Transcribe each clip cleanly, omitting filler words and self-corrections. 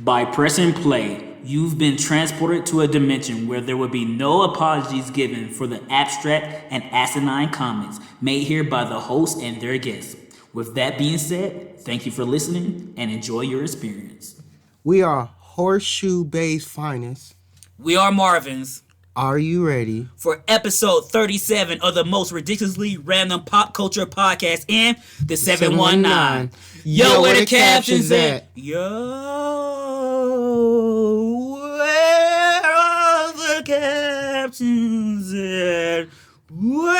By pressing play, you've been transported to a dimension where there will be no apologies given for the abstract and asinine comments made here by the host and their guests. With that being said, thank you for listening and enjoy your experience. We are Horseshoe Bay's finest. We are Marvin's. Are you ready? For episode 37 of the most ridiculously random pop culture podcast in the 719. Yo, where the captions at? Yo, where are the captions at? Where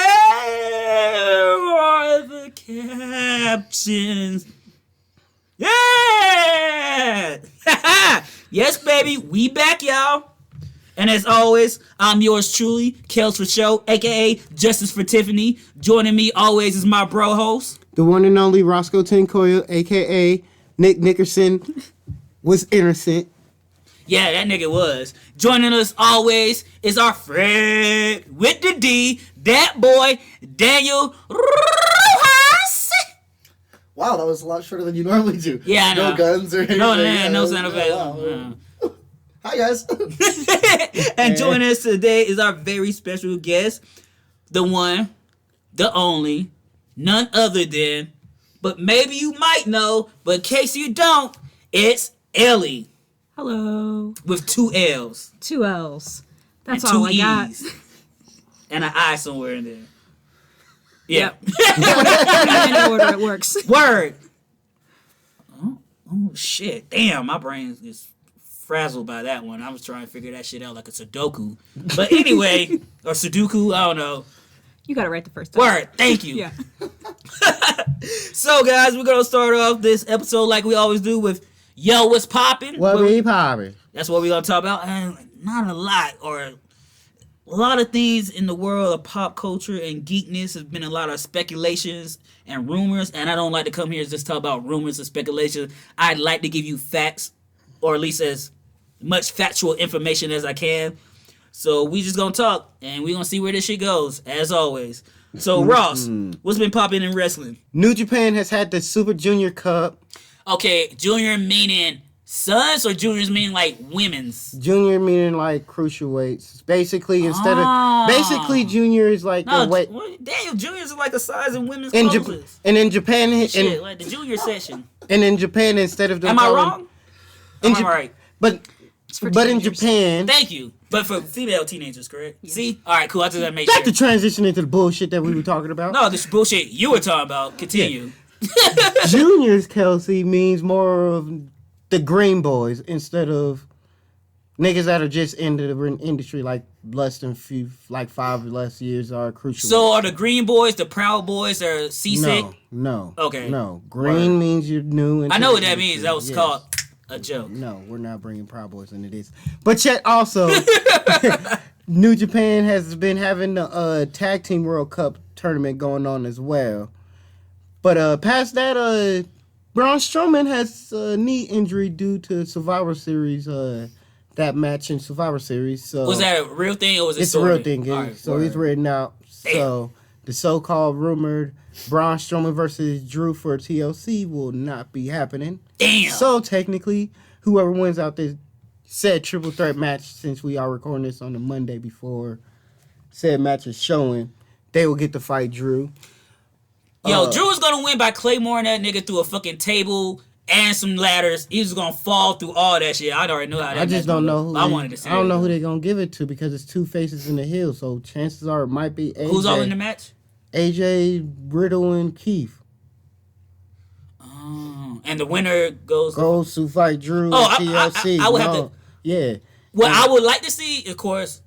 are the captions? Yeah! Yes, baby, we back, y'all. And as always, I'm yours truly, Kels for Show, a.k.a. Justice for Tiffany. Joining me always is my bro host. The one and only Roscoe Tinkoil, a.k.a. Nick Nickerson, was innocent. Yeah, that nigga was. Joining us always is our friend with the D, that boy, Daniel Rojas. Wow, that was a lot shorter than you normally do. Yeah, I know. No guns or anything. No sound effects. Wow. Hi, guys. And joining us today is our very special guest, the one, the only, none other than, but maybe you might know, but in case you don't, it's Ellie. Hello. With 2 L's. 2 L's. That's and all 2 I got. E's. And an I somewhere in there. Yeah. In any order it works. Word. Oh, shit. Damn, my brain is frazzled by that one. I was trying to figure that shit out like a Sudoku. But anyway, or Sudoku, I don't know. You got it right the first time. Word, thank you. Yeah. So, guys, we're going to start off this episode like we always do with, yo, what's poppin'? What be poppin'? That's what we're going to talk about. And not a lot, or a lot of things in the world of pop culture and geekness. Has been a lot of speculations and rumors, and I don't like to come here and just talk about rumors and speculations. I'd like to give you facts, or at least as much factual information as I can. So we just gonna talk, and we gonna see where this shit goes, as always. So Ross, what's been popping in wrestling? New Japan has had the Super Junior Cup. Okay, junior meaning sons, or juniors meaning like women's? Junior meaning like cruiserweights. Basically, basically junior is like No, the weight. damn, juniors are like the size in women's In clothes. and in Japan, Shit, like the junior session. and in Japan, instead of them Am I calling- wrong? Am I right? But for in teenagers. Japan, Thank you. But for female teenagers, correct? Yeah. See? All right, cool. I just had to make back sure. to transition into the bullshit that we were talking about. No, this bullshit you were talking about. Continue. Juniors, Kelsey, means more of the green boys instead of niggas that are just into the industry like less than 5 or less years are crucial. So are the green boys the proud boys or seasick? No. Okay. No. Green means you're new. I know what that means. That was called a joke. No, we're not bringing Proud Boys into this. But yet also, New Japan has been having the Tag Team World Cup tournament going on as well. But past that, Braun Strowman has a knee injury due to Survivor Series, that match in Survivor Series. So Was that a real thing or was it it's a real thing. Right, so it's written out. Damn. So the so-called rumored Braun Strowman versus Drew for TLC will not be happening. Damn. So technically, whoever wins out this said triple threat match, since we are recording this on the Monday before said match is showing, they will get to fight Drew. Yo, Drew is gonna win by Claymoring that nigga through a fucking table and some ladders. He was gonna fall through all that shit. I already know how that. I just don't know who. I wanted to see. I don't know who they're gonna give it to because it's two faces in the hill. So chances are it might be AJ. Who's all in the match? AJ, Riddle, and Keith. And the winner goes to fight Drew Oh, at TLC. I would have to. Yeah. Well, I would like to see, of course.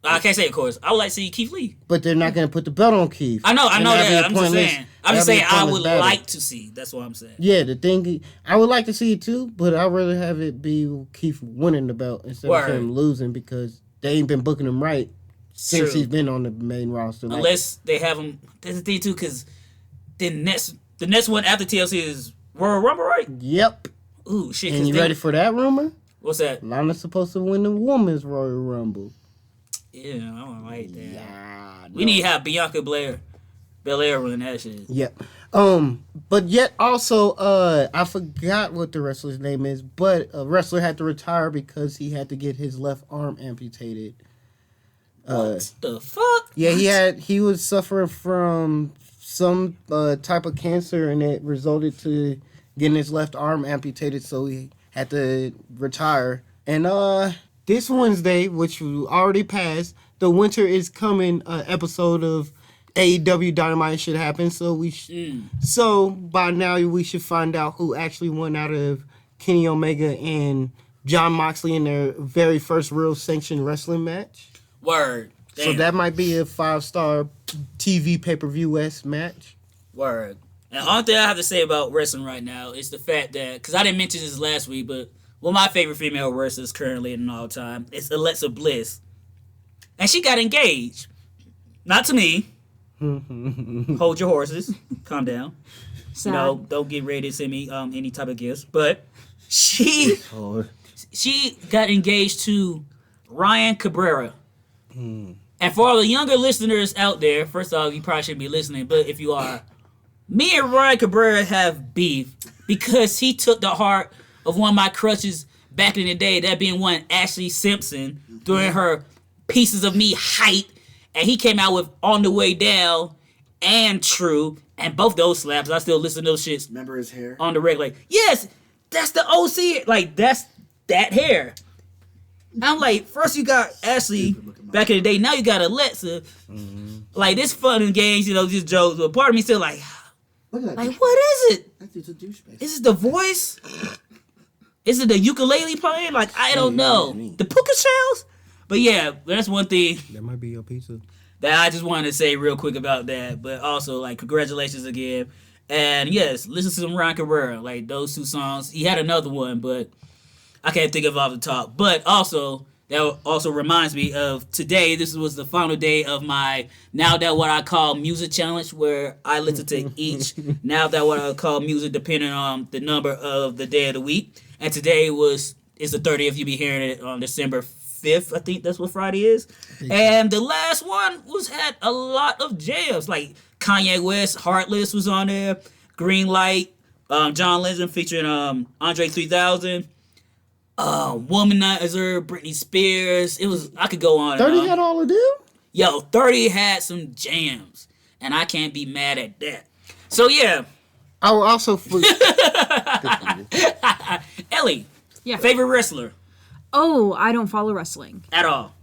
I can't say of course. I would like to see Keith Lee. But they're not going to put the belt on Keith. I know And that. that'd I'm be a just pointless- saying. I'm just that'd be saying a I pointless would battle. like to see. That's what I'm saying. Yeah, the thing, I would like to see it too, but I'd rather have it be Keith winning the belt instead of him losing because they ain't been booking him right since he's been on the main roster. Unless they have him. That's the thing too, because the next one after TLC is Royal Rumble, right? Yep. Ooh, shit. And you ready for that rumor? What's that? Lana's supposed to win the women's Royal Rumble. Yeah, I don't like that. Yeah, We need to have Bianca Belair run that shit. Yep. But yet also, I forgot what the wrestler's name is, but a wrestler had to retire because he had to get his left arm amputated. What the fuck? Yeah, he was suffering from some type of cancer, and it resulted to getting his left arm amputated, so he had to retire. And this Wednesday, which already passed, the Winter is Coming episode of AEW Dynamite should happen. So so by now we should find out who actually won out of Kenny Omega and John Moxley in their very first real sanctioned wrestling match. Word. Damn. So that might be a 5-star TV pay-per-view-esque match. Word. And the only thing I have to say about wrestling right now is the fact that, because I didn't mention this last week, but one of my favorite female wrestlers currently and all time is Alexa Bliss. And she got engaged. Not to me. Hold your horses. Calm down. Sad. No, don't get ready to send me any type of gifts. But she got engaged to Ryan Cabrera. And for all the younger listeners out there, first off, you probably shouldn't be listening, but if you are, me and Ryan Cabrera have beef because he took the heart of one of my crushes back in the day, that being one Ashley Simpson, during her Pieces of Me height, and he came out with On the Way Down and True, and both those slaps, I still listen to those shits Remember his hair? on the regular. Like, yes, that's the OC, like, that's that hair. I'm like, first you got Ashley back in the day, now you got Alexa. Like, this fun and games, just jokes, but part of me still like Look at that. what is it? That dude's a douchebag. Is it the voice? Is it the ukulele playing? Like, I don't know. The puka shells? But yeah, that's one thing That might be your pizza. that I just wanted to say real quick about that. But also, like, congratulations again. And yes, listen to some Ryan Cabrera. Like, those two songs. He had another one, but I can't think of it off the top. But also, that also reminds me of today. This was the final day of my Now That What I Call Music Challenge, where I listen to each Now That What I Call Music depending on the number of the day of the week. And today is the 30th. You'll be hearing it on December 5th. I think that's what Friday is. And the last one had a lot of jams. Like Kanye West, Heartless was on there. Green Light, John Legend featuring Andre 3000. Womanizer, Britney Spears. I could go on. 30 had all of them? Yo, 30 had some jams. And I can't be mad at that. So yeah. I will also... Ellie, Yeah. favorite wrestler Oh, I don't follow wrestling. at all.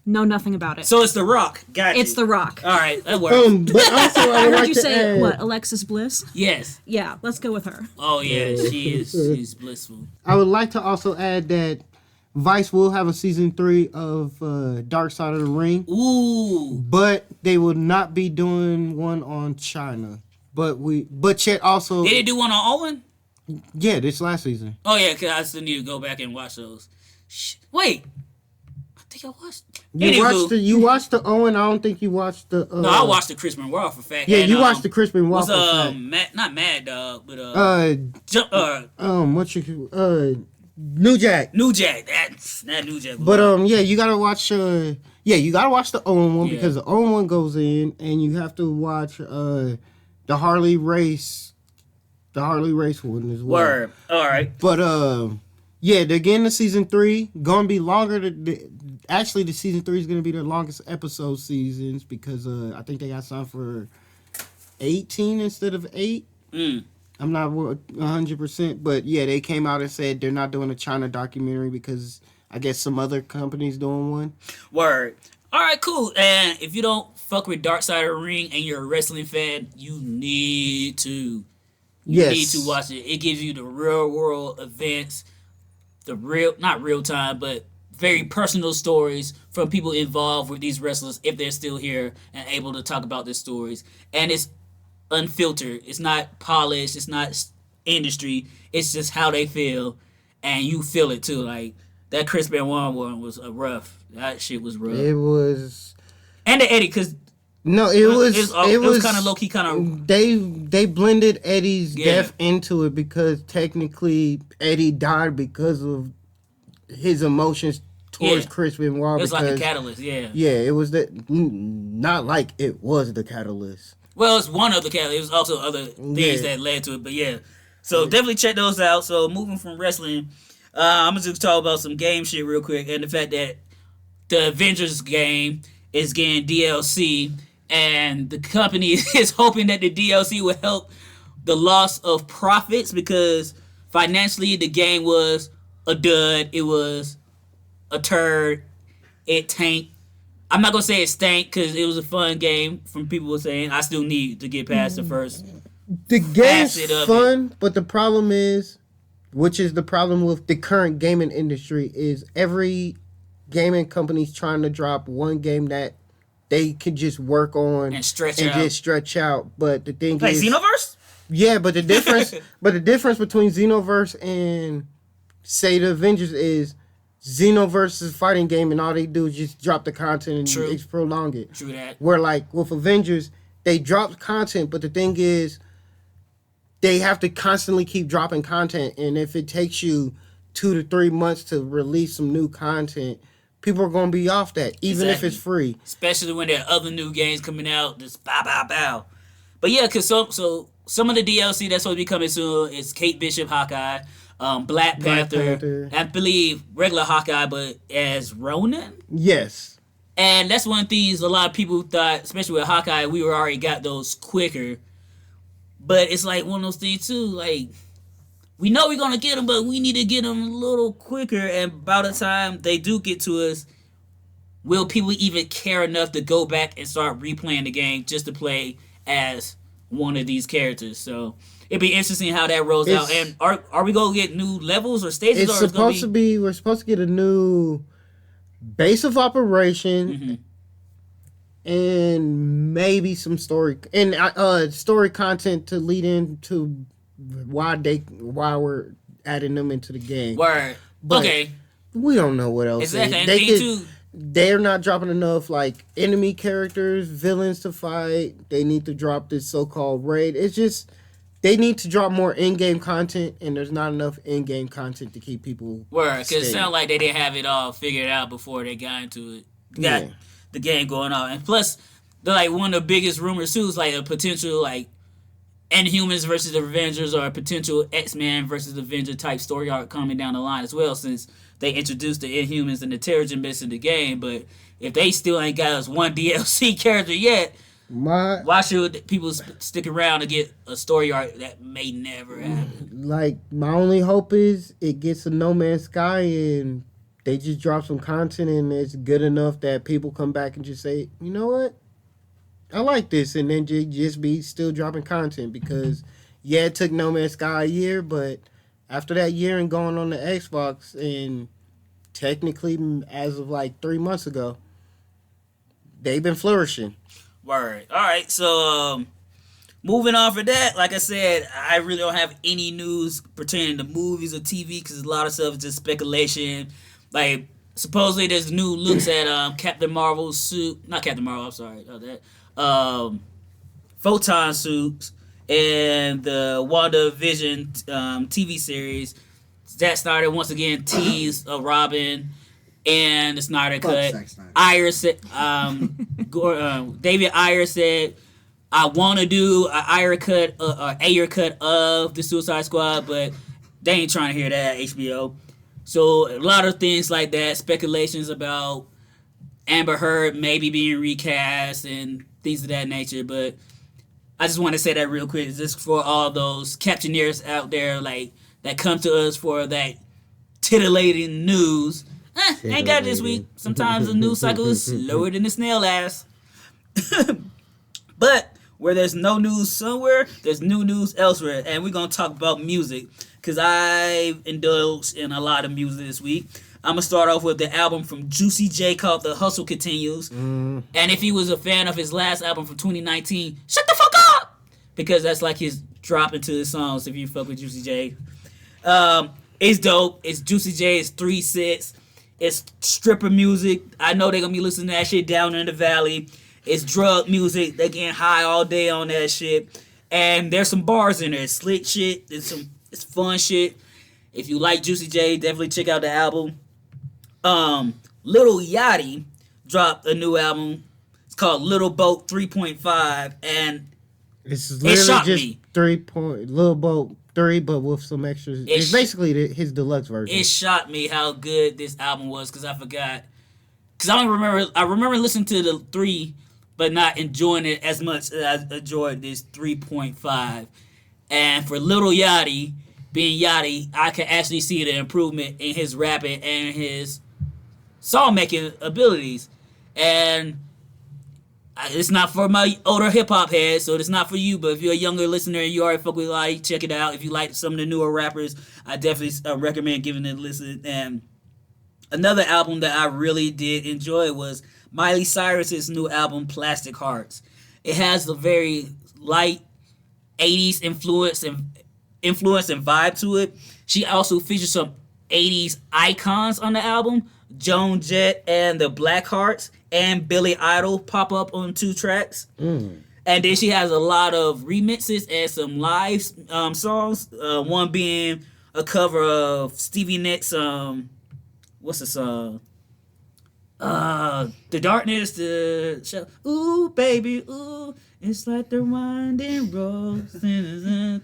Know nothing about it. So it's The Rock. Got you. It's The Rock. All right, that works. but also I I would heard like you to say add, what? Alexis Bliss? Yes. Yeah, let's go with her. Oh yeah, she's blissful. I would like to also add that Vice will have a season 3 of Dark Side of the Ring, Ooh. but they will not be doing one on China. But Chet also, Did they do one on Owen? yeah, this last season. Oh yeah, cause I still need to go back and watch those. Wait, I think I watched. You watched the Owen. I don't think you watched the. No, I watched the Chris Benoit for fact. Yeah, and, you watched the Chris Benoit. Was for fact. not Mad Dog, but New Jack. New Jack. That's that New Jack. But yeah, you gotta watch. You gotta watch the Owen one Yeah. because the Owen one goes in, and you have to watch the Harley Race one as well. Word. All right. But yeah, they're getting to season 3. Gonna be longer. Actually, the season 3 is gonna be the longest episode seasons because I think they got signed for 18 instead of 8. I'm not 100%, but yeah, they came out and said they're not doing a China documentary because I guess some other company's doing one. Word. All right, cool. And if you don't fuck with Dark Side of the Ring and you're a wrestling fan, you need to. You need to watch it. It gives you the real world events, not real time, but very personal stories from people involved with these wrestlers if they're still here and able to talk about their stories. And it's unfiltered. It's not polished. It's not industry. It's just how they feel, and you feel it too. Like that Chris Benoit one was rough. That shit was rough. It was. And the Eddie, cause No, it was kind of low key, kind of. They blended Eddie's Yeah. death into it because technically Eddie died because of his emotions towards Yeah. Chris Benoit. It was like a catalyst. Yeah. Yeah, it was not like it was the catalyst. Well, it's one of the catalysts. It was also other things Yeah. that led to it, but yeah. So definitely check those out. So moving from wrestling, I'm gonna just talk about some game shit real quick, and the fact that the Avengers game is getting DLC, and the company is hoping that the DLC will help the loss of profits because financially the game was a dud. It was a turd. It tanked. I'm not gonna say it stank because it was a fun game. From people were saying, I still need to get past the first. The game's Facet of fun, but the problem is, which is the problem with the current gaming industry, is every gaming company's trying to drop one game that they can just work on And stretch and out. just stretch out. But the thing Like is, Xenoverse? yeah, but the difference, between Xenoverse and say the Avengers is Xenoverse is a fighting game, and all they do is just drop the content and True. prolong it. True that. Where like with Avengers, they drop content, but the thing is, they have to constantly keep dropping content, and if it takes you 2 to 3 months to release some new content, people are gonna be off that, even if Exactly. it's free. Especially when there are other new games coming out. Just bow, bow, bow. But yeah, because so some of the DLC that's supposed to be coming soon is Kate Bishop Hawkeye, Black Panther, I believe regular Hawkeye, but as Ronin. Yes. And that's one of the things a lot of people thought, especially with Hawkeye, we were already got those quicker. But it's like one of those things too, like we know we're gonna get them, but we need to get them a little quicker. And by the time they do get to us, will people even care enough to go back and start replaying the game just to play as one of these characters? So it'd be interesting how that rolls out. And are we gonna get new levels or stages? It's or supposed to be. We're supposed to get a new base of operation. Mm-hmm. And maybe some story story content to lead into why we're adding them into the game. Word. But okay. We don't know what else. Exactly. And They thing could, too. they're not dropping enough like enemy characters, villains to fight. They need to drop this so-called raid. It's just they need to drop more in-game content, and there's not enough in-game content to keep people. Word. Because it staying. sounded like they didn't have it all figured out before they got into it. Yeah. Got the game going on, and plus, they're like one of the biggest rumors too is like a potential like Inhumans versus the Avengers or a potential X-Men versus the Avenger type story arc coming down the line as well, since they introduced the Inhumans and the Terrigen Mist in the game. But if they still ain't got us one DLC character yet, why should people stick around to get a story arc that may never happen? Like my only hope is it gets a No Man's Sky and they just drop some content and it's good enough that people come back and just say, you know what, I like this, and then just be still dropping content because yeah, it took No Man's Sky a year, but after that year and going on the Xbox and technically as of like 3 months ago, they've been flourishing. Word. All right, so moving on for that, like I said, I really don't have any news pertaining to movies or TV because a lot of stuff is just speculation. Like, supposedly there's new looks at Captain Marvel's suit. Not Captain Marvel, I'm sorry. That. Photon suits and the WandaVision TV series. Zack Snyder once again teased Robin and the Snyder Cut. Zack Snyder. Ayer said, David Ayer said, I want to do an Ayer cut of the Suicide Squad, but they ain't trying to hear that, HBO. So a lot of things like that, speculations about Amber Heard maybe being recast and things of that nature. But I just want to say that real quick, just for all those captioneers out there like that come to us for that titillating news. Ain't got it this week. Sometimes the news cycle is slower than the snail ass. But where there's no news somewhere, there's new news elsewhere. And we're going to talk about music because I've indulged in a lot of music this week. I'm going to start off with the album from Juicy J called The Hustle Continues. And if he was a fan of his last album from 2019, shut the fuck up! Because that's like his drop into his songs if you fuck with Juicy J. It's dope. It's Juicy J. It's 3 sets. It's stripper music. I know they're going to be listening to that shit down in the valley. It's drug music. They getting high all day on that shit. And there's some bars in there. It's slick shit. It's fun shit. If you like Juicy J, definitely check out the album. Lil Yachty dropped a new album. It's called Little Boat 3.5. And It's literally shocked just me. 3 little boat 3, but with some extras. It's basically his deluxe version. It shocked me how good this album was because I forgot. Because I don't remember. I remember listening to the 3, but not enjoying it as much as I enjoyed this 3.5. And for Little Yachty being Yachty, I can actually see the improvement in his rapping and his song making abilities. And it's not for my older hip hop heads, so it's not for you. But if you're a younger listener and you already fuck with Yachty, check it out. If you like some of the newer rappers, I definitely recommend giving it a listen. And another album that I really did enjoy was Miley Cyrus's new album, Plastic Hearts. It has a very light 80s influence and vibe to it. She also features some 80s icons on the album. Joan Jett and the Blackhearts and Billy Idol pop up on 2 tracks. And then she has a lot of remixes and some live songs. One being a cover of Stevie Nicks' what's the song? The Darkness, the show. Ooh, baby, ooh, it's like the winding road. From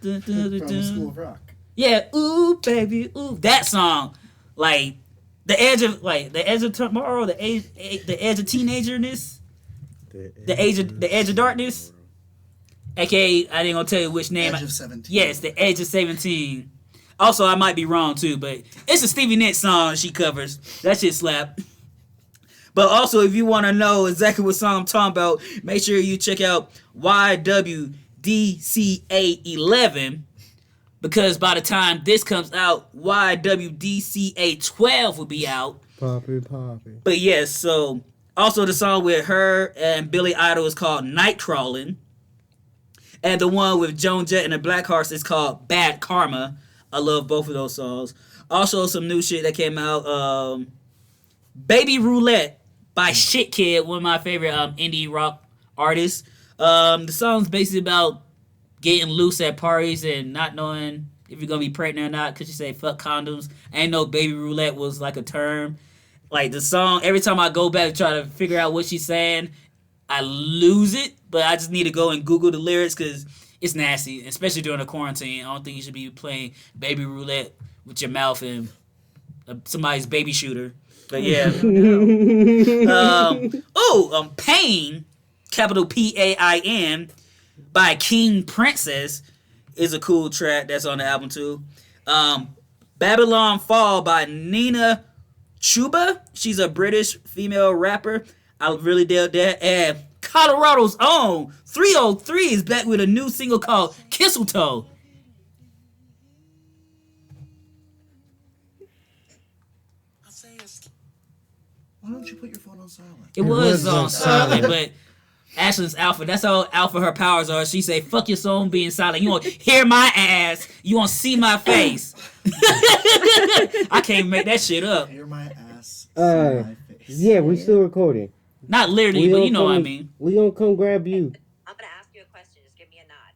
School of Rock. Yeah, ooh, baby, ooh. That song, like the edge of tomorrow, the edge of teenagerness, the edge of darkness. AKA, I ain't gonna tell you which name. Edge of 17. Yes, the edge of 17. Also, I might be wrong too, but it's a Stevie Nicks song she covers. That shit slap. But also, if you want to know exactly what song I'm talking about, make sure you check out YWDCA11. Because by the time this comes out, YWDCA12 will be out. Poppy. But yes, so also the song with her and Billy Idol is called Night Crawling. And the one with Joan Jett and the Blackhearts is called Bad Karma. I love both of those songs. Also, some new shit that came out. Baby Roulette by Shit Kid, one of my favorite indie rock artists. The song's basically about getting loose at parties and not knowing if you're gonna be pregnant or not because you say fuck condoms. I ain't know baby roulette was like a term. Like the song, every time I go back to try to figure out what she's saying, I lose it. But I just need to go and Google the lyrics because it's nasty, especially during the quarantine. I don't think you should be playing baby roulette with your mouth and somebody's baby shooter. But yeah. Pain, capital Pain, by King Princess is a cool track that's on the album too. Babylon Fall by Nina Chuba. She's a British female rapper. I really dig that. And Colorado's own 303 is back with a new single called Kisseltoe. Why don't you put your phone on silent? It was on silent, but Ashlyn's alpha. That's how alpha her powers are. She say, "Fuck your phone being silent. You won't hear my ass. You won't see my face." I can't make that shit up. Hear my ass. See my face. Yeah, we still recording. Not literally, but you know what I mean. We gonna come grab you. I'm gonna ask you a question. Just give me a nod.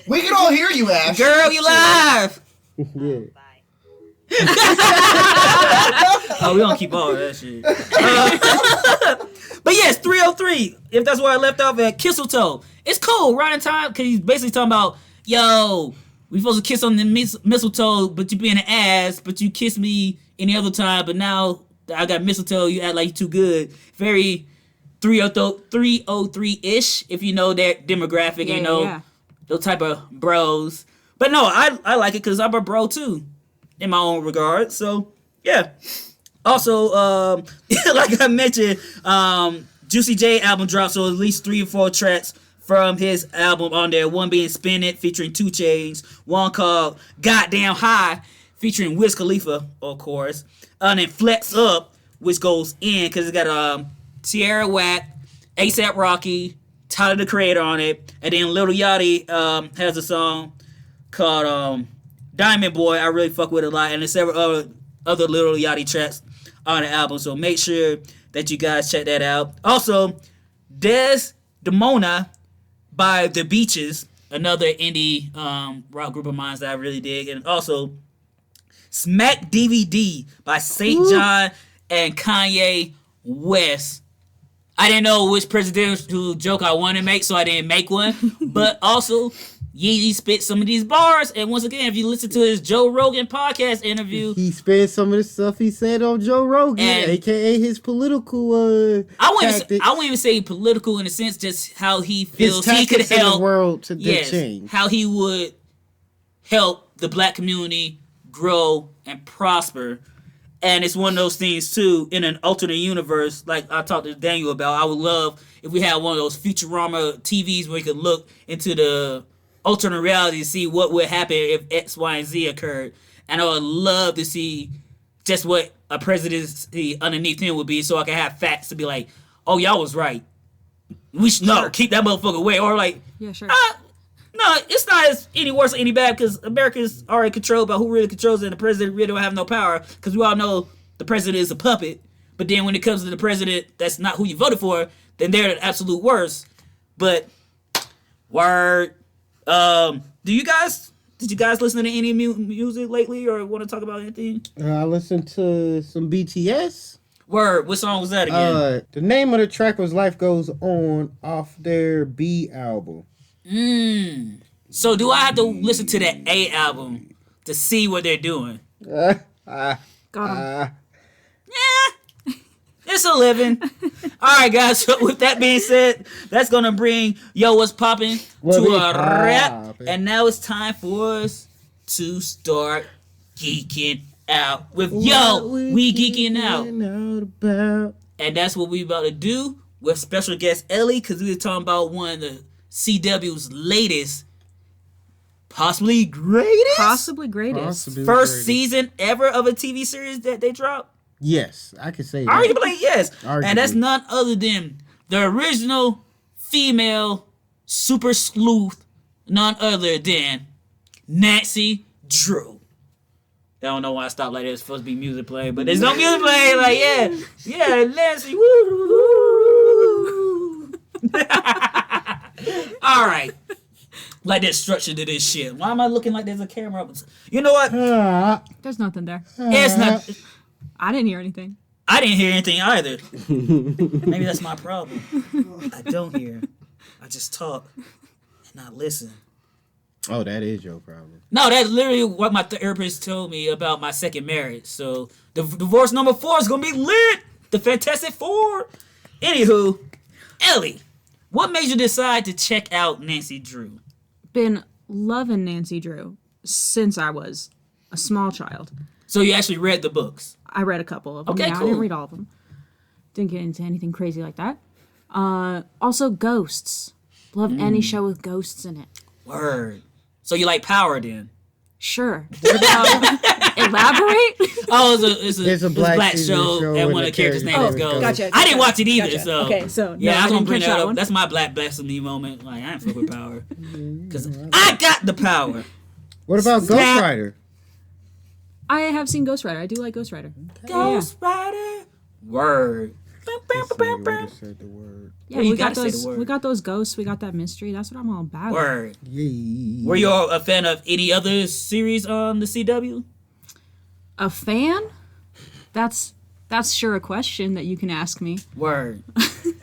We can all hear you, Ash. Girl, you live. Yeah. Bye. Oh, we don't keep all of that shit. But yes, 303. If that's where I left off at, Kisseltoe. It's cool, right in time, because he's basically talking about, yo, we supposed to kiss on the mistletoe, but you be in the ass, but you kiss me any other time, but now I got mistletoe, you act like you too good. Very 303-ish, if you know that demographic, Yeah, you know, yeah. those type of bros. But no, I like it because I'm a bro too, in my own regard. So, yeah. Also, like I mentioned, Juicy J album dropped, so at least 3 or 4 tracks from his album on there. One being Spin It, featuring 2 Chainz. One called Goddamn High, featuring Wiz Khalifa, of course. And then Flex Up, which goes in, because it's got Tierra Whack, ASAP Rocky, Tyler the Creator on it. And then Lil Yachty has a song called Diamond Boy. I really fuck with it a lot. And there's several other Lil Yachty tracks on the album. So make sure that you guys check that out. Also, Desdemona by The Beaches, another indie rock group of mine that I really dig. And also, Smack DVD by St. John and Kanye West. I didn't know which presidential joke I wanted to make, so I didn't make one. But also, Yeezy spit some of these bars, and once again, if you listen to his Joe Rogan podcast interview, He spent some of the stuff he said on Joe Rogan, And- aka his political I wouldn't tactics. even say political in a sense, just how he his feels he could tactics in the help. world to Yes, change. how he would help the black community grow and prosper. And it's one of those things too, in an alternate universe, like I talked to Daniel about. I would love if we had one of those Futurama TVs where we could look into the alternate reality to see what would happen if X, Y, and Z occurred. And I would love to see just what a presidency underneath him would be, so I can have facts to be like, oh, y'all was right. We should keep that motherfucker away. Or like, Yeah, sure. no, it's not as any worse or any bad because America's already controlled by who really controls it, and the president really don't have no power because we all know the president is a puppet. But then when it comes to the president, that's not who you voted for, then they're the absolute worst. But word, did you guys listen to any music lately or want to talk about anything? I listened to some BTS. Word, what song was that again? The name of the track was "Life Goes On" off their B album. So do I have to listen to that A album to see what they're doing? Got him. Yeah, it's a living. All right, guys. So with that being said, that's gonna bring Yo What's Poppin' to a wrap, and now it's time for us to start geeking out with Yo. We geeking out, About. and that's what we about to do with special guest Ellie, because we were talking about one of the CW's latest, possibly greatest, Possibly greatest. Possibly first greatest. season ever of a TV series that they dropped. Yes, I can say that. Arguably, yes. Arguably. And that's none other than the original female super sleuth, none other than Nancy Drew. I don't know why I stopped like that. It's supposed to be music playing, but there's no music playing. Like, yeah, Nancy. Woo. All right. Like there's structure to this shit. Why am I looking like there's a camera up? You know what? There's nothing there. It's not. I didn't hear anything. I didn't hear anything either. Maybe that's my problem. I don't hear. I just talk and not listen. Oh, that is your problem. No, that's literally what my therapist told me about my second marriage. So the divorce number 4 is gonna be lit. The Fantastic Four. Anywho, Ellie, what made you decide to check out Nancy Drew? Been loving Nancy Drew since I was a small child. So you actually read the books. I read a couple of them. Okay, I cool. didn't read all of them. Didn't get into anything crazy like that. Also, ghosts. Love any show with ghosts in it. Word. So you like Power then? Sure. Elaborate? Oh, it's a Black black TV show, show and with one of a the characters' name character. is Ghost. Gotcha, I didn't gotcha, watch it either, gotcha. so Okay, so, yeah, no, I was I gonna didn't bring catch that that up. one. That's my black blasphemy moment. Like I ain't fuck with Power because I got the power. What about Ghost Snap. Rider? I have seen Ghost Rider. I do like Ghost Rider. Ghost Rider. Word. This nigga really said the word. Yeah, you we got gotta say the those. word. We got those ghosts. We got that mystery. That's what I'm all about. Word. Yeah. Were you all a fan of any other series on the CW? A fan? That's sure a question that you can ask me. Word.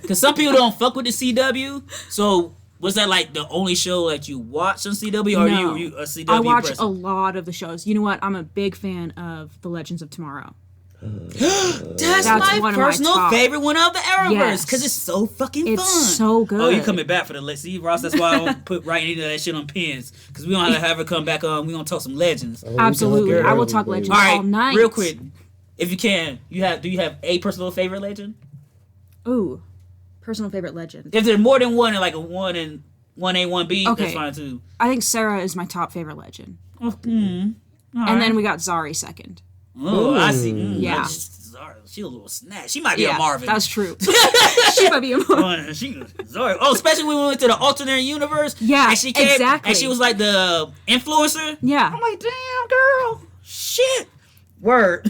Because some people don't fuck with the CW. So was that like the only show that you watched on CW, or No. you a CW I watch person? a lot of the shows. You know what? I'm a big fan of The Legends of Tomorrow. That's That's my one of my personal top. favorite one of the Arrowverse Yes. because it's so fucking It's fun. so good. Oh, you coming back for the Let's See, Ross? That's why I don't put right into that shit on pins because we don't have to have her come back on. We gonna talk some legends. Absolutely. Girl. I will talk Legends All right, all night. real quick, if you can, do you have a personal favorite legend? Ooh. Personal favorite Legend. If there's more than one, like a 1 and 1A, 1B, that's Okay. fine too. I think Sarah is my top favorite Legend. And And then we got Zari second. oh, I see. Yeah. She a little snatch. She might be Yeah, a Marvin. that's true. She might be a Marvin. Sorry. Oh, especially when we went to the alternate universe. Yeah, and she came, exactly. And she was like the influencer. Yeah. I'm like, damn, girl. Shit. Word.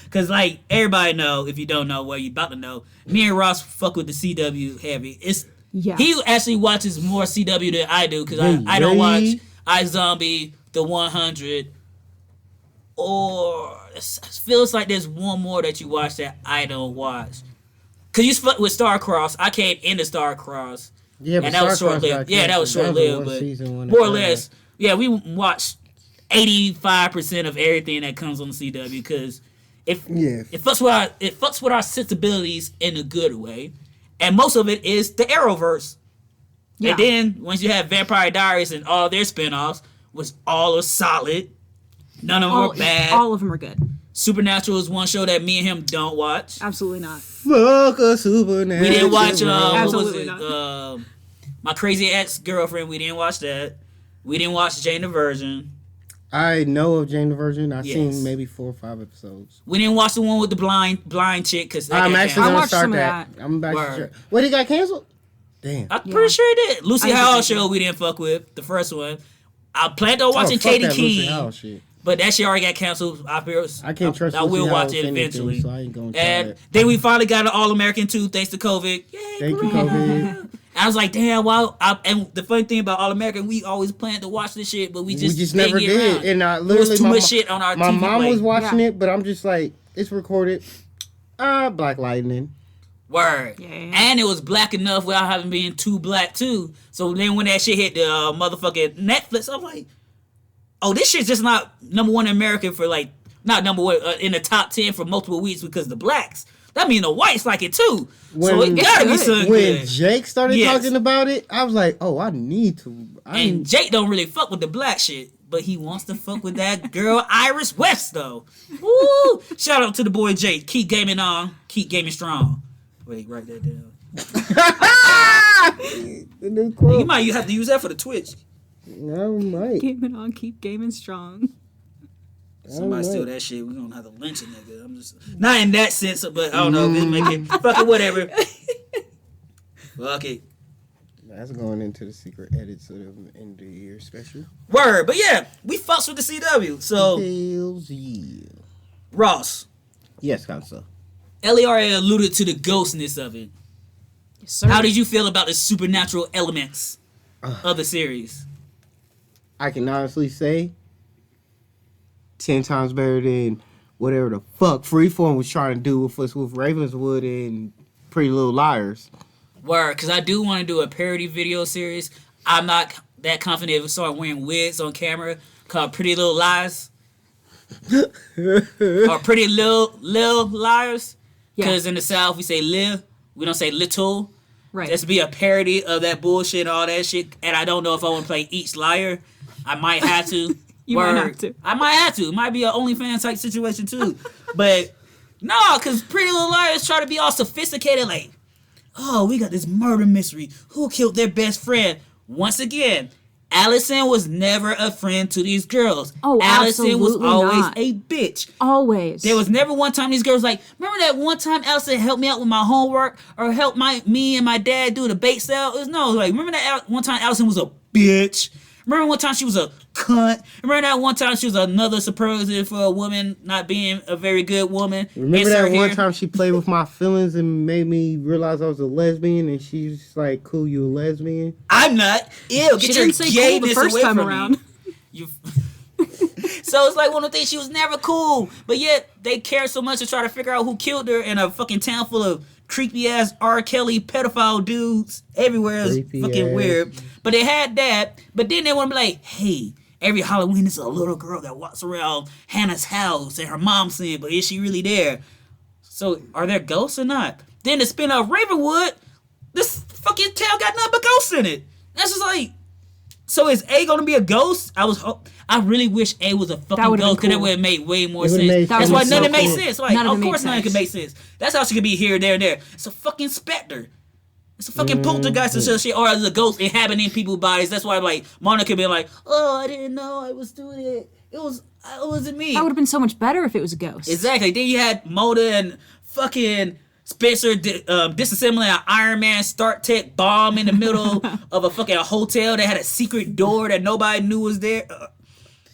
Because, like, everybody know, if you don't know, well, you about to know, me and Ross fuck with the CW heavy. Yeah. He actually watches more CW than I do, because I don't watch iZombie, The 100, or it feels like there's one more that you watch that I don't watch. Cause you fucked with Starcross. I came into Starcross. Yeah, but And that was Star Wars short-lived. got Yeah, that was canceled. short-lived, one but season, one more or episode. less, yeah, we watched 85% of everything that comes on the CW because it fucks with our sensibilities in a good way, and most of it is the Arrowverse. Yeah. And then once you have Vampire Diaries and all their spinoffs, was all are solid. None of them are bad. All of them are good. Supernatural is one show that me and him don't watch. Absolutely not. Fuck a supernatural. We didn't watch Absolutely what was it? not. My Crazy Ex-Girlfriend. We didn't watch that. We didn't watch Jane the Virgin. I know of Jane the Virgin. I've Yes. seen maybe 4 or 5 episodes. We didn't watch the one with the blind chick because I'm actually I gonna watched start some of that. I'm about Word. to. What, it got canceled? Damn. I'm Yeah. pretty sure it did. Lucy I Howell think so. show we didn't fuck with the first one. I planned on watching fuck Katie that Lucy Keene, Howell shit. but that shit already got canceled. I can't trust I will Lucy watch Howell it with anything, eventually. so I ain't gonna try And it. then we finally got an All American 2 thanks to COVID. Yay, Thank you, great. COVID. I was like, damn, wow. And the funny thing about All American, we always planned to watch this shit, but we just never didn't get did. around. And I There literally was too my much mo- shit on our My TV mom plate. was watching Yeah. it, but I'm just like, it's recorded. Black Lightning. Word. Yeah. And it was black enough without having been too black too. So then when that shit hit the motherfucking Netflix, I'm like, oh, this shit's just not number one in America for like, not number one in the top 10 for multiple weeks because the blacks. That mean the whites like it too. So When- it gotta be It's good. something When good. Jake started Yes. talking about it, I was like, oh, I need to. And Jake don't really fuck with the black shit, but he wants to fuck with that girl Iris West though. Woo! Shout out to the boy Jake. Keep gaming on. Keep gaming strong. Wait, write that down. The new quote. You might have to use that for the Twitch. I might. Gaming on, keep gaming strong. Somebody Alright. steal that shit, we gonna have to lynch a nigga. I'm just not in that sense, but I don't know. Just make it fuck it, whatever. Fuck it. That's going into the secret edits of the end of the year special. Word, but yeah, we fucks with the CW. So Hells yeah. Ross, Yes, Council. Ellie already alluded to the ghostness of it. Yes, sir. How did you feel about the supernatural elements of the series? I can honestly say 10 times better than whatever the fuck Freeform was trying to do with us with Ravenswood and Pretty Little Liars. Word, because I do want to do a parody video series. I'm not that confident if we start wearing wigs on camera called Pretty Little Lies. Or Pretty Little Liars. Yeah. Because in the South we say lil, we don't say little. Right. Just be a parody of that bullshit and all that shit. And I don't know if I want to play each liar. I might have to. You might have to. I might have to. It might be an OnlyFans type situation too. But no, because Pretty Little Liars try to be all sophisticated like, oh, we got this murder mystery. Who killed their best friend? Once again, Allison was never a friend to these girls. Oh, Allison was absolutely always not. a bitch. Always. There was never one time these girls like, remember that one time Allison helped me out with my homework or helped me and my dad do the bake sale? It was no, like, remember that one time Allison was a bitch? Remember one time she was a cunt? Remember that one time she was another superlative for a woman not being a very good woman? Remember Insert that one here. time she played with my feelings and made me realize I was a lesbian, and she's like, cool, you a lesbian? I'm not. Ew, get She your didn't say cool gayness the first away time from around. me. You. So it's like one of the things, she was never cool, but yet they cared so much to try to figure out who killed her in a fucking town full of creepy ass R. Kelly pedophile dudes everywhere. It's Creepy fucking ass. weird. But they had that, but then they want to be like, hey, every Halloween there's a little girl that walks around Hannah's house and her mom's saying, but is she really there? So are there ghosts or not? Then the spin-off Ravenwood, this fucking town got nothing but ghosts in it. That's just like, so is A gonna be a ghost? I really wish A was a fucking would've been ghost, because that cool. would have made way more It would've sense. made That's sense. why That none of it would've made been so sense. Like, None of it of made course none of it could sense. make sense. That's how she could be here, there, and there. It's a fucking specter. It's a fucking poltergeist or some shit, or as a ghost inhabiting people's bodies. That's why, like, Monica being like, "Oh, I didn't know I was doing it. It wasn't me." That would have been so much better if it was a ghost. Exactly. Then you had Moda and fucking Spencer disassembling an Iron Man Start Tech bomb in the middle of a fucking hotel that had a secret door that nobody knew was there.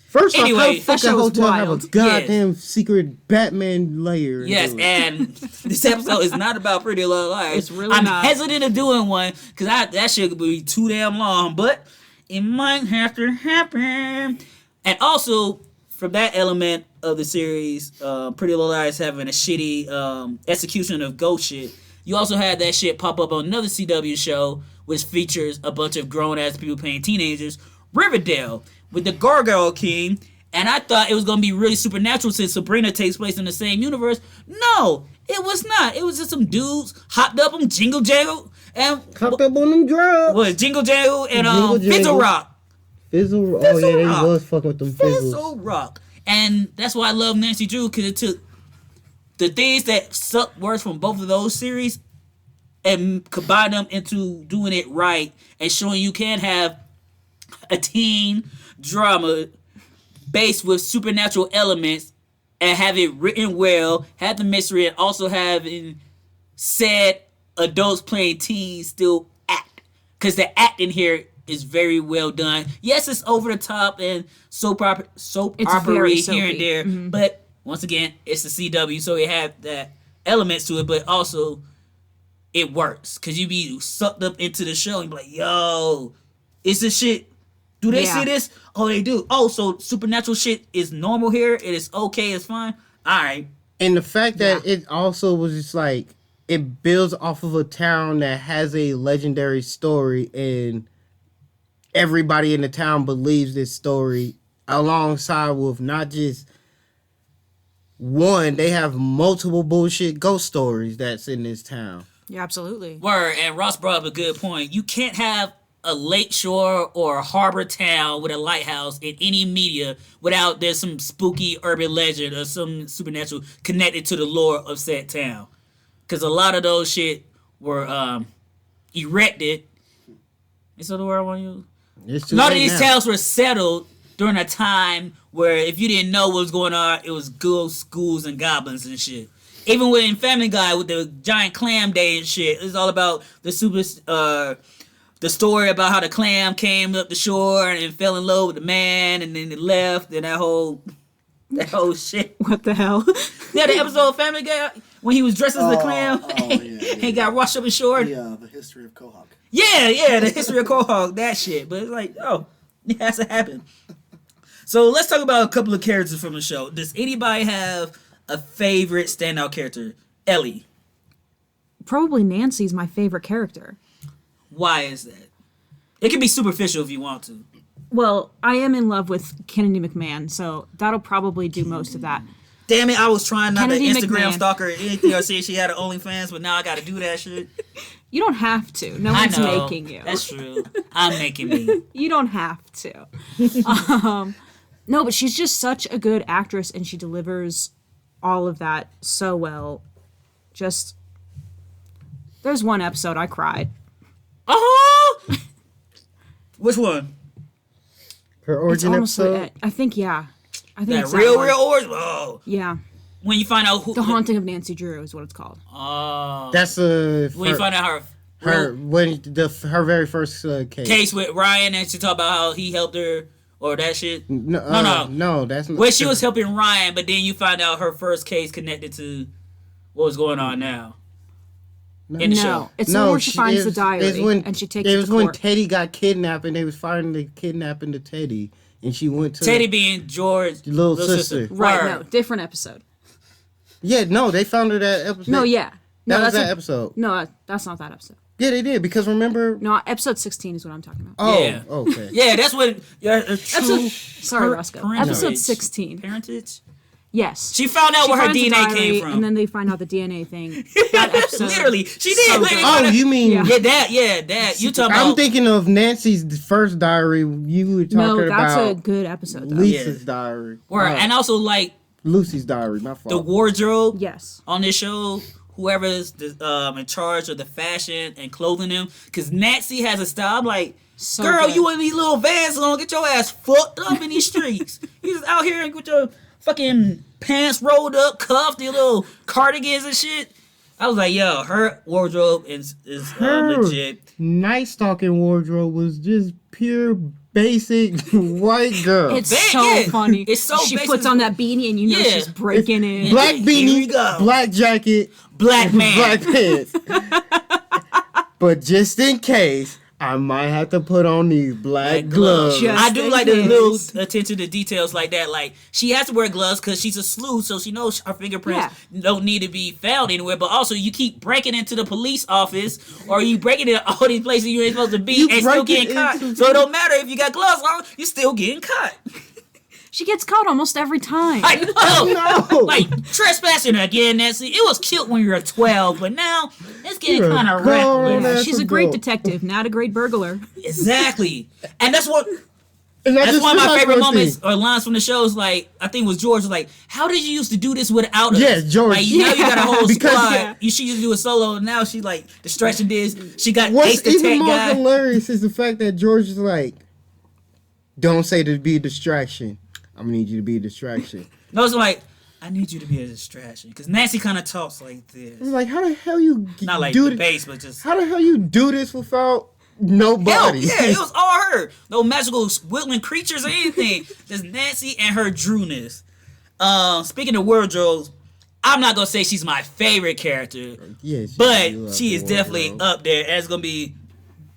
First Anyway, off, how that the fuck show a was hotel have a wild. goddamn secret Batman layer? Yes, into it? and this episode is not about Pretty Little Liars. It's really I'm not. hesitant of doing one because that shit could be too damn long, but it might have to happen. And also, from that element of the series, Pretty Little Liars having a shitty execution of ghost shit, You also had that shit pop up on another CW show, which features a bunch of grown ass people playing teenagers, Riverdale, with the Gargoyle King. And I thought it was gonna be really supernatural since Sabrina takes place in the same universe. No, it was not. It was just some dudes hopped up on Jingle Jangle and Hopped up on them drugs. what Jingle Jangle and Jingle Fizzle Jangle. Rock. Fizzle. Oh Fizzle yeah, they Rock. was fucking with them fizzles. Fizzle Rock. And that's why I love Nancy Drew, because it took the things that suck words from both of those series and combine them into doing it right and showing you can have a teen drama based with supernatural elements and have it written well, have the mystery, and also having said adults playing teens still act. Because the acting here is very well done. Yes, it's over the top and soap opera very here soapy. and there, but once again, it's the CW, so it have that elements to it, but also it works because you be sucked up into the show and be like, yo, is this shit? Do they Yeah. see this? Oh, they do. Oh, so supernatural shit is normal here. It is okay. It's fine. All right. And the fact that it also was just like, it builds off of a town that has a legendary story, and everybody in the town believes this story, alongside with not just one, they have multiple bullshit ghost stories that's in this town. Yeah, absolutely. Word. And Ross brought up a good point. You can't have a lakeshore or a harbor town with a lighthouse in any media without there's some spooky urban legend or some supernatural connected to the lore of said town. Because a lot of those shit were erected. Is that the word I want to use? It's A too lot of late these now. towns were settled during a time where if you didn't know what was going on, it was ghosts, schools, and goblins and shit. Even in Family Guy with the giant clam day and shit, it's all about the story about how the clam came up the shore and fell in love with the man, and then it left, and that whole shit. What the hell? Yeah, the episode of Family Guy when he was dressed as the clam and he got washed up in shore. The history of Quahog. Yeah, the history of Quahog, that shit. But it's like, oh, it has to happen. So let's talk about a couple of characters from the show. Does anybody have a favorite standout character? Ellie. Probably Nancy's my favorite character. Why is that? It can be superficial if you want to. Well, I am in love with Kennedy McMahon, so that'll probably do most of that. Damn it, I was trying not Kennedy to Instagram McMahon. stalk her or anything or say she had an OnlyFans, but now I gotta do that shit. You don't have to. No I one's know. making you. That's true. I'm making me. You don't have to. No, but she's just such a good actress, and she delivers all of that so well. Just, there's one episode I cried. Oh! Which one? Her It's origin honestly, episode. I think, yeah. I think That it's real one. origin? Oh. Yeah. When you find out who... The Haunting of Nancy Drew is what it's called. Oh. That's When you her, find out her when her very first case. case with Ryan and she talked about how he helped her or that shit. No, no, that's not. Well, she was helping Ryan, but then you find out her first case connected to what was going on now in the show. No, it's the one where she finds the diary it's when, and she takes it it was to when court. Teddy got kidnapped and they was fighting the kidnapping to Teddy, and she went to Teddy being George's little sister. Right, Word. no, different episode. Yeah, no, they found her that episode. No, yeah. No, that was that's that a- episode. No, that's not that episode. Yeah, they did because remember. No, episode 16 is what I'm talking about. Oh, Yeah. okay. Yeah, that's what true Sorry, Roscoe. parentage. Episode 16. Parentage. Yes. She found out She where her finds the DNA diary, came from. and then they find out the DNA thing. That episode. Literally, she did. So Literally good. find Oh, out- you mean? Yeah. Yeah, that. You talking I'm about? thinking of Nancy's first diary. You were talking No, that's about a good episode, though. Lisa's Yeah. diary. Word. And also like Lucy's diary. My the fault. wardrobe Yes. on this show. Whoever is in charge of the fashion and clothing them, because Nancy has a style. I'm like, So girl, good. you in these little Vans on, get your ass fucked up in these streets. You just out here with your fucking pants rolled up, cuffed, your little cardigans and shit. I was like, yo, her wardrobe is Her legit. Night Stalking wardrobe was just pure basic white girl. It's That- so yeah. funny. It's so She basic. puts on that beanie and you know Yeah. she's breaking in. Black Here we beanie, go. black jacket, Black man. black pants. But just in case, I might have to put on these black gloves. Just I do in like the case. little attention to details like that. Like, she has to wear gloves because she's a sleuth, so she knows her fingerprints don't need to be found anywhere. But also, you keep breaking into the police office, or you breaking into all these places you ain't supposed to be, You and still break it getting caught. into- So it don't matter if you got gloves on, you're still getting caught. She gets caught almost every time. I know. No. Like, trespassing again, Nancy. It was cute when you were 12, but now it's getting You're kind of grown reckless. ass She's a great adult. detective, not a great burglar. Exactly. And that's what... And That's just one of my realized favorite one moments thing. or lines from the shows. Like, I think it was George was like, "How did you used to do this without us?" Yeah, George. Like, now you got a whole Because- squad. Yeah. She used to do it solo. Now she like distraction this. She got What's Ace the even Tech more guy. hilarious is the fact that George is like, don't say to be a distraction. I'm gonna need you to be a distraction. No, it's like, I need you to be a distraction because Nancy kind of talks like this, I'm like, how the hell you not like do the this? bass, but just How the hell you do this without nobody? hell, yeah, it was all her. No magical woodland creatures or anything. Just Nancy and her Drewness. Speaking of wardrobes, I'm not gonna say she's my favorite character, Yeah, but you love she the is definitely wardrobe. up there as gonna be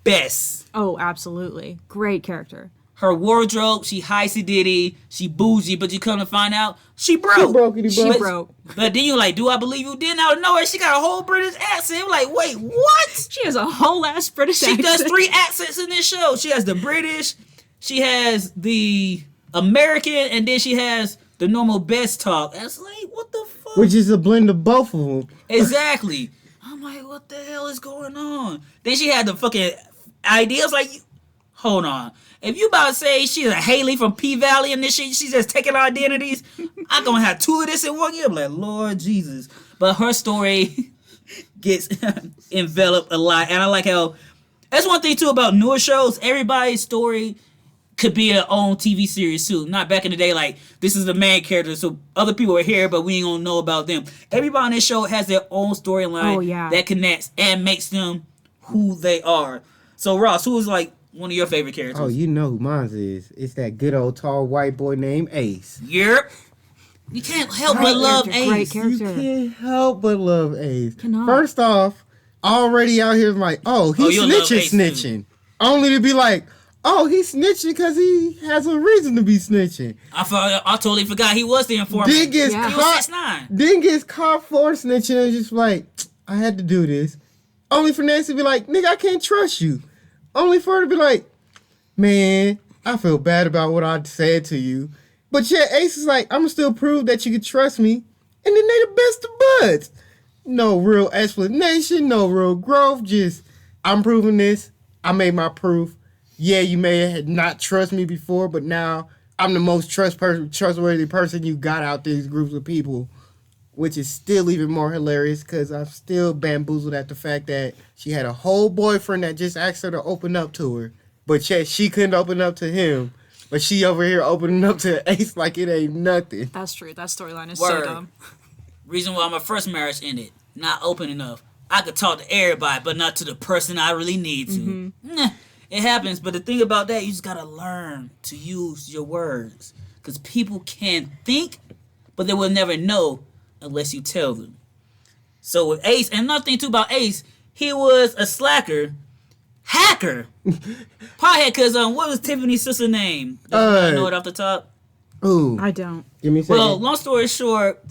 best. Oh, absolutely. Great character. Her wardrobe, she hicey ditty, she bougie, but you come to find out she broke. She brokety She broke. broke. But then you like, do I believe you? Then out of nowhere, she got a whole British accent. I'm like, wait, what? She has a whole ass British She accent. does 3 accents in this show. She has the British, she has the American, and then she has the normal best talk. And it's like, what the fuck? Which is a blend of both of them. Exactly. I'm like, what the hell is going on? Then she had the fucking ideas like, hold on. If you about to say she's a Haley from P Valley and this shit, she's just taking identities, I'm gonna have 2 of this in 1 year. I'm like, Lord Jesus. But her story gets enveloped a lot. And I like how, that's one thing too about newer shows, everybody's story could be their own TV series too. Not back in the day, like, this is the main character, so other people are here, but we ain't gonna know about them. Everybody on this show has their own storyline Oh, yeah. that connects and makes them who they are. So, Ross, who is, like, one of your favorite characters? Oh, you know who mine is. It's that good old tall white boy named Ace. Yep. You can't help Great but love character, great Ace. character. You can't help but love Ace. Cannot. First off, already out here like, oh, he's you'll love snitching, Ace, too. snitching. Only to be like, oh, he's snitching because he has a reason to be snitching. I totally forgot he was the informant. Then gets Yeah. He was caught. 6'9". Then gets caught for snitching and just like, I had to do this. Only for Nancy to be like, nigga, I can't trust you. Only for her to be like, man, I feel bad about what I said to you. But yeah, Ace is like, I'm gonna still prove that you can trust me. And then they the best of buds. No real explanation, no real growth. Just, I'm proving this. I made my proof. Yeah, you may have not trust me before, but now I'm the most trustworthy person you got out these groups of people. Which is still even more hilarious because I'm still bamboozled at the fact that she had a whole boyfriend that just asked her to open up to her. But yet she couldn't open up to him. But she over here opening up to Ace like it ain't nothing. That's true. That storyline is Word. so dumb. Reason why my first marriage ended, not open enough. I could talk to everybody, but not to the person I really need to. Nah, it happens, but the thing about that, you just gotta learn to use your words. Because people can think, but they will never know unless you tell them. So with Ace, and another thing too about Ace, he was a slacker, hacker. Pothead, because what was Tiffany's sister name? I know it off the top. Ooh, I don't. give me a second. Well, long story short,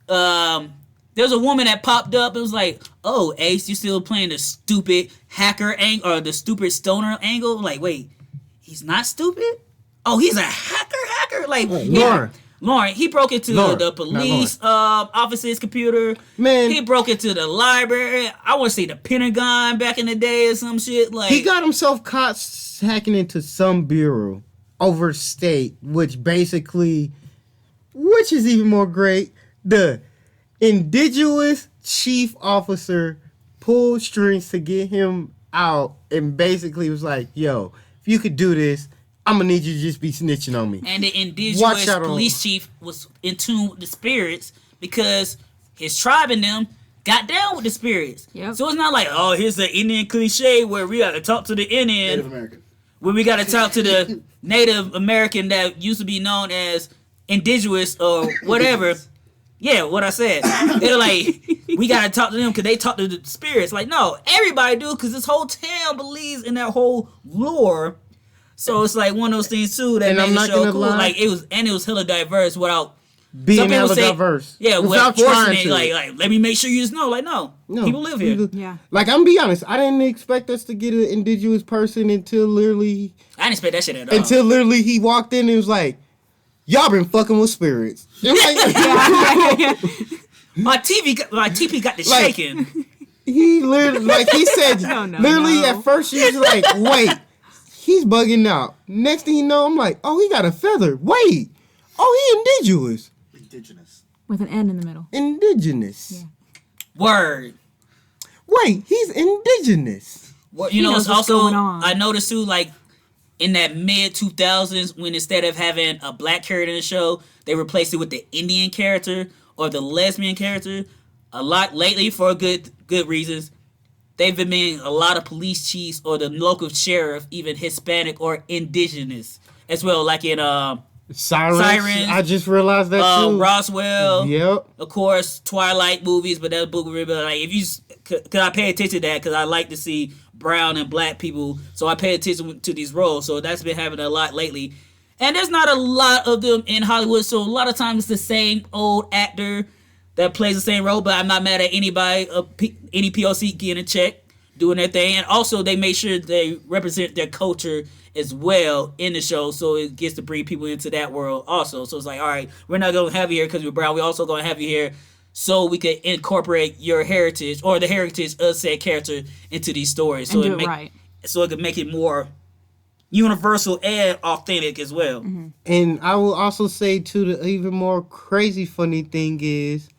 there's a woman that popped up. It was like, oh, Ace, you still playing the stupid hacker angle or the stupid stoner angle? Like, wait, he's not stupid? Oh, he's a hacker? Like, Lauren, he broke into Lauren, the not police office's computer. Man. He broke into the library. I want to say the Pentagon back in the day or some shit. Like, He got himself caught hacking into some bureau over state, which is even more great. The indigenous chief officer pulled strings to get him out and basically was like, yo, if you could do this, I'm gonna need you to just be snitching on me. And the Watch indigenous out on- police chief was in tune with the spirits because his tribe and them got down with the spirits. Yep. So it's not like, oh, here's the Indian cliche where we got to talk to the Indian, Native American. where we got to talk to the Native American that used to be known as indigenous or whatever. Yeah, what I said. They're like, we gotta talk to them because they talk to the spirits. Like, no, everybody do because this whole town believes in that whole lore. So it's like one of those things too that And I'm made the not show gonna cool. lie. Like it was hella diverse without Being some people hella say- diverse. yeah, without without forcing trying it. to. Like let me make sure you just know. Like no, people live here. Yeah. Like, I'm gonna be honest, I didn't expect us to get an indigenous person until literally I didn't expect that shit at all. until literally he walked in and was like, "Y'all been fucking with spirits." And like, my TP got the Like- shaking. he literally, like he said, No, literally no. at first she was like, "Wait, he's bugging out." Next thing you know, I'm like, "Oh, he got a feather. Wait, oh, he indigenous, Indigenous. With an N in the middle. indigenous. Yeah. Word. Wait, he's indigenous." Well, He you know, knows it's what's also going on. I noticed too, like in that mid 2000s, when instead of having a black character in the show, they replaced it with the Indian character or the lesbian character. A lot lately, for good reasons, they've been making a lot of police chiefs or the local sheriff even Hispanic or indigenous as well, like in Sirens. Sirens, I just realized that too. Roswell. Yep. Of course, Twilight movies, but that book really like if you cause I pay attention to that because I like to see brown and black people, so I pay attention to these roles. So that's been happening a lot lately, and there's not a lot of them in Hollywood. So a lot of times it's the same old actor that plays the same role. But I'm not mad at anybody, any POC getting a check, doing their thing, and also they make sure they represent their culture as well in the show, so it gets to bring people into that world also. So it's like, all right, we're not going to have you here because you're brown. We're also going to have you here so we can incorporate your heritage or the heritage of said character into these stories. So And do it right. So it can make it more universal and authentic as well. Mm-hmm. And I will also say too, the even more crazy funny thing is,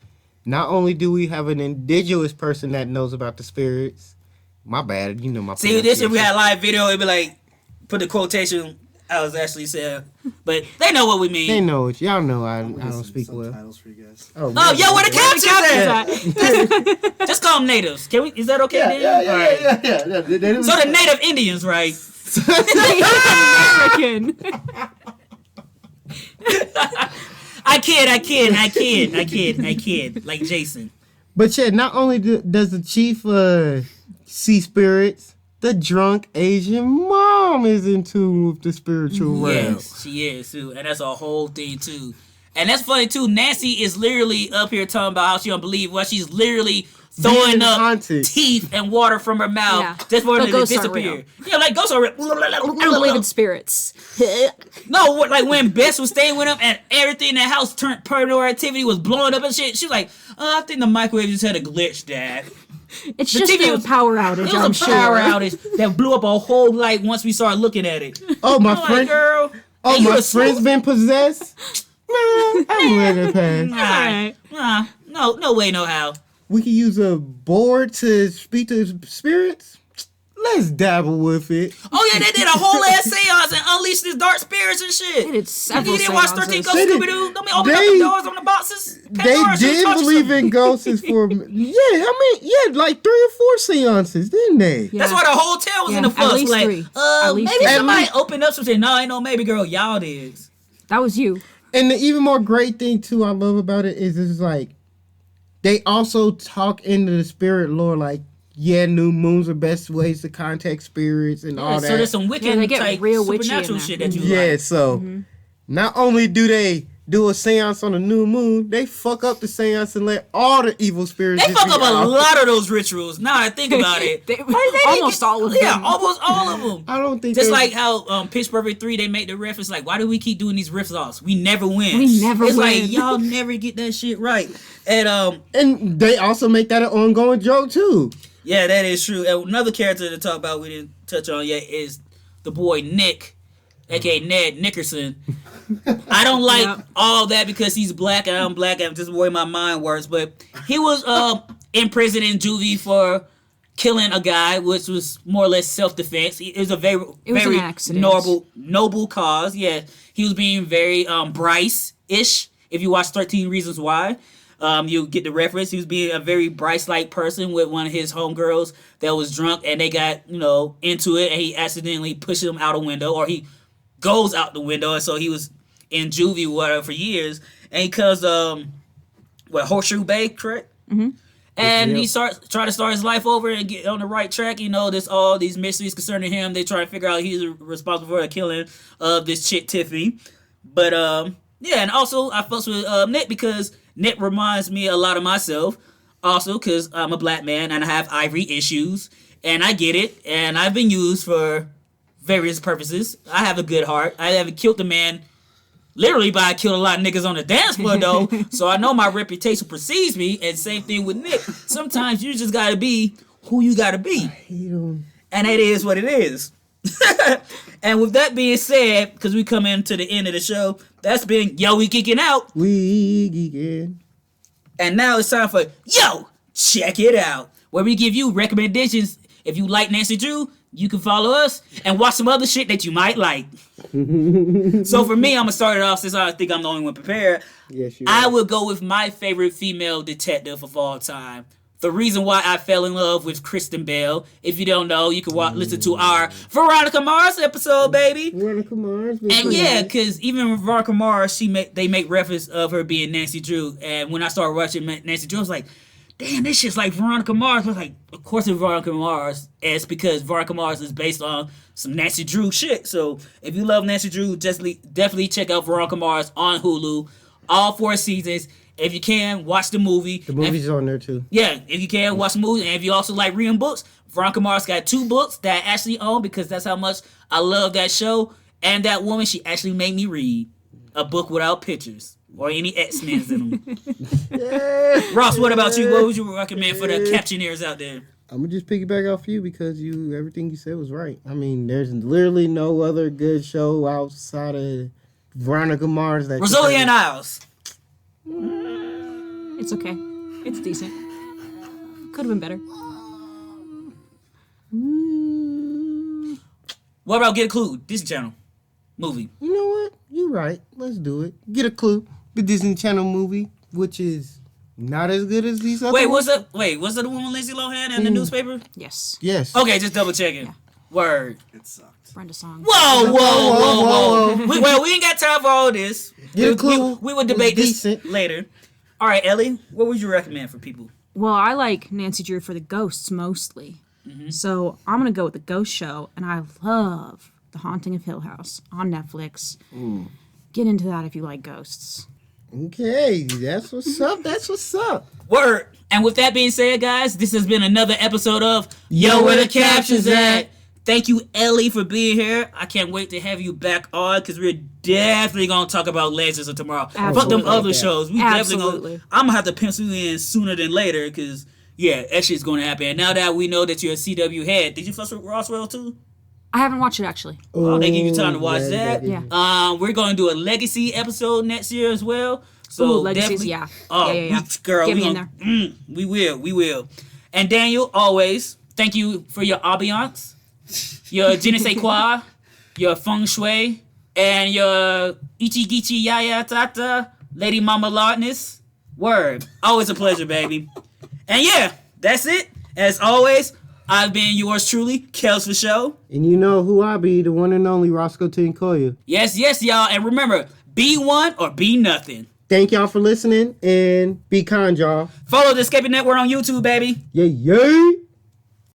not only do we have an indigenous person that knows about the spirits. My bad, you know my. See, this if we had live video, it'd be like, put the quotation I was actually saying. But they know what we mean. They know it. Y'all know I Get don't some speak well. subtitles for you guys. Oh, Oh, yo, where the Captions captions at? at? Just call them natives. Can we? Is that okay? then? All right. yeah. They So the native Indians, right? American. I kid. Like Jason. But yeah, not only does the chief see spirits, the drunk Asian mom is in tune with the spiritual realm. Yes, she is too, and that's a whole thing too. And that's funny too. Nancy is literally up here talking about how she don't believe. Well, she's literally throwing Being up haunted. teeth and water from her mouth Yeah. just for But them to ghosts aren't disappear. real. Yeah, like ghosts are real. I believe in spirits. No, like when Bess was staying with him and everything in the house turned paranormal activity was blowing up and shit. She was like, I think the microwave just had a glitch, Dad. It's The just TV a was- power outage, It I'm was a sure. power outage that blew up a whole light once we started looking at it. Oh, my I'm like, friend. girl. Oh, and you my a friend's smooth- been possessed. Man, I'm letting it pass. Nah, Alright. no way, no how. We can use a board to speak to spirits. Let's dabble with it. Oh yeah, they did a whole ass seance and unleashed these dark spirits and shit. They did several You didn't watch 13 seances. Ghosts They did- Scooby Doo? Don't be open up they- the doors on the boxes. They did believe in ghosts for like 3 or 4 seances, didn't they? Yeah. That's why the whole town was Yeah, in the at fuss. least Like, 3. At least maybe 3. somebody At least- opened up some shit. No, ain't no maybe girl. Y'all did. That was you. And the even more great thing too I love about it is it's like they also talk into the spirit lore, like, yeah, new moons are best ways to contact spirits and all Yeah, that. so there's some wicked Yeah, they get type real witchy in supernatural there. shit that you Yeah, like. so not only do they do a seance on the new moon, they fuck up the seance and let all the evil spirits They just fuck be up a out. lot of those rituals. Now I think about it. They- almost all of them. Yeah, almost all of them. I don't think Just they- like how Pitch Perfect 3, they make the reference like, why do we keep doing these riffs offs? We never win. We never it's win. like, y'all never get that shit right. And and they also make that an ongoing joke too. yeah, that is true. And another character to talk about we didn't touch on yet is the boy Nick, aka Ned Nickerson. I don't like Yep. all that because he's black and I'm black and just the way my mind works. But he was in prison in juvie for killing a guy, which was more or less self-defense. It was a very It was very an accident. noble cause. Yeah, he was being very Bryce-ish. If you watch 13 Reasons Why, you'll get the reference. He was being a very Bryce-like person with one of his homegirls that was drunk and they got, into it and he accidentally pushed him out a window, or he goes out the window, and so he was in juvie whatever for years. And because Horseshoe Bay, correct? Mm-hmm. And Yep. he try to start his life over and get on the right track. You know, there's all these mysteries concerning him. They try to figure out he's responsible for the killing of this chick Tiffany. But yeah, and also I fucks with Nick because Nick reminds me a lot of myself. Also, because I'm a black man and I have ivory issues, and I get it, and I've been used for various purposes. I have a good heart. I haven't killed a man. Literally, but I killed a lot of niggas on the dance floor, though. So I know my reputation precedes me. And same thing with Nick. Sometimes you just gotta be who you gotta be. And it is what it is. And with that being said, because we come into the end of the show, that's been Yo, We Geeking Out. We geeking. And now it's time for Yo, Check It Out, where we give you recommendations. If you like Nancy Drew, you can follow us and watch some other shit that you might like. So for me, I'm gonna start it off since I think I'm the only one prepared. Yes, you I are. would go with my favorite female detective of all time. The reason why I fell in love with Kristen Bell. If you don't know, you can listen to our Veronica Mars episode, baby. Veronica Mars. And yeah, because even with Veronica Mars, they make reference of her being Nancy Drew. And when I started watching Nancy Drew, I was like, damn, this shit's like Veronica Mars. I was like, of course it's Veronica Mars. And it's because Veronica Mars is based on some Nancy Drew shit. So if you love Nancy Drew, definitely check out Veronica Mars on Hulu. All 4 seasons. If you can, watch the movie. The movie's on there too. Yeah, if you can, watch the movie. And if you also like reading books, Veronica Mars got 2 books that I actually own because that's how much I love that show. And that woman, she actually made me read a book without pictures or any X-Men's in them. Ross, what about you? What would you recommend for the captioneers out there? I'm gonna just piggyback off you because everything you said was right. I mean, there's literally no other good show outside of Veronica Mars that. Rosalia and Isles. It's okay. It's decent. Could have been better. What about Get a Clue? Disney Channel movie. You know what? You're right. Let's do it. Get a clue. The Disney Channel movie, which is not as good as these other. Was that the one with Lindsay Lohan and the newspaper? Yes. Yes. Okay, just double checking. Word. It sucked. Brenda song. Whoa. We ain't got time for all this. Get a clue. We will debate this Decent. later. All right, Ellie, what would you recommend for people? Well, I like Nancy Drew for the ghosts mostly. So I'm going to go with the Ghost Show, and I love The Haunting of Hill House on Netflix. Get into that if you like ghosts. Okay, that's what's up. That's what's up. Word. And with that being said, guys, this has been another episode of Yo, Where the Captions At? Thank you, Ellie, for being here. I can't wait to have you back on because we're definitely going to talk about Legends of Tomorrow. Fuck them Absolutely. other shows. We definitely Absolutely. I'm going to have to pencil you in sooner than later because, yeah, that shit's going to happen. And now that we know that you're a CW head, did you fuss with Roswell too? I haven't watched it, actually. Oh, they give you time to watch that. Yeah. We're going to do a Legacy episode next year as well. So Ooh, Legacies, definitely- yeah. Oh, Yeah. girl, Get we me in gonna, we will. And Daniel, always, thank you for your ambiance, your je ne sais quoi, your feng shui, and your ichi gichi yaya tata, lady mama lardness. Word. Always a pleasure, baby. And yeah, that's it. As always, I've been yours truly, Kels for Show. And you know who I be, the one and only Roscoe Tinkoya. Yes, y'all. And remember, be one or be nothing. Thank y'all for listening and be kind, y'all. Follow the Escaping Network on YouTube, baby. Yay, yay.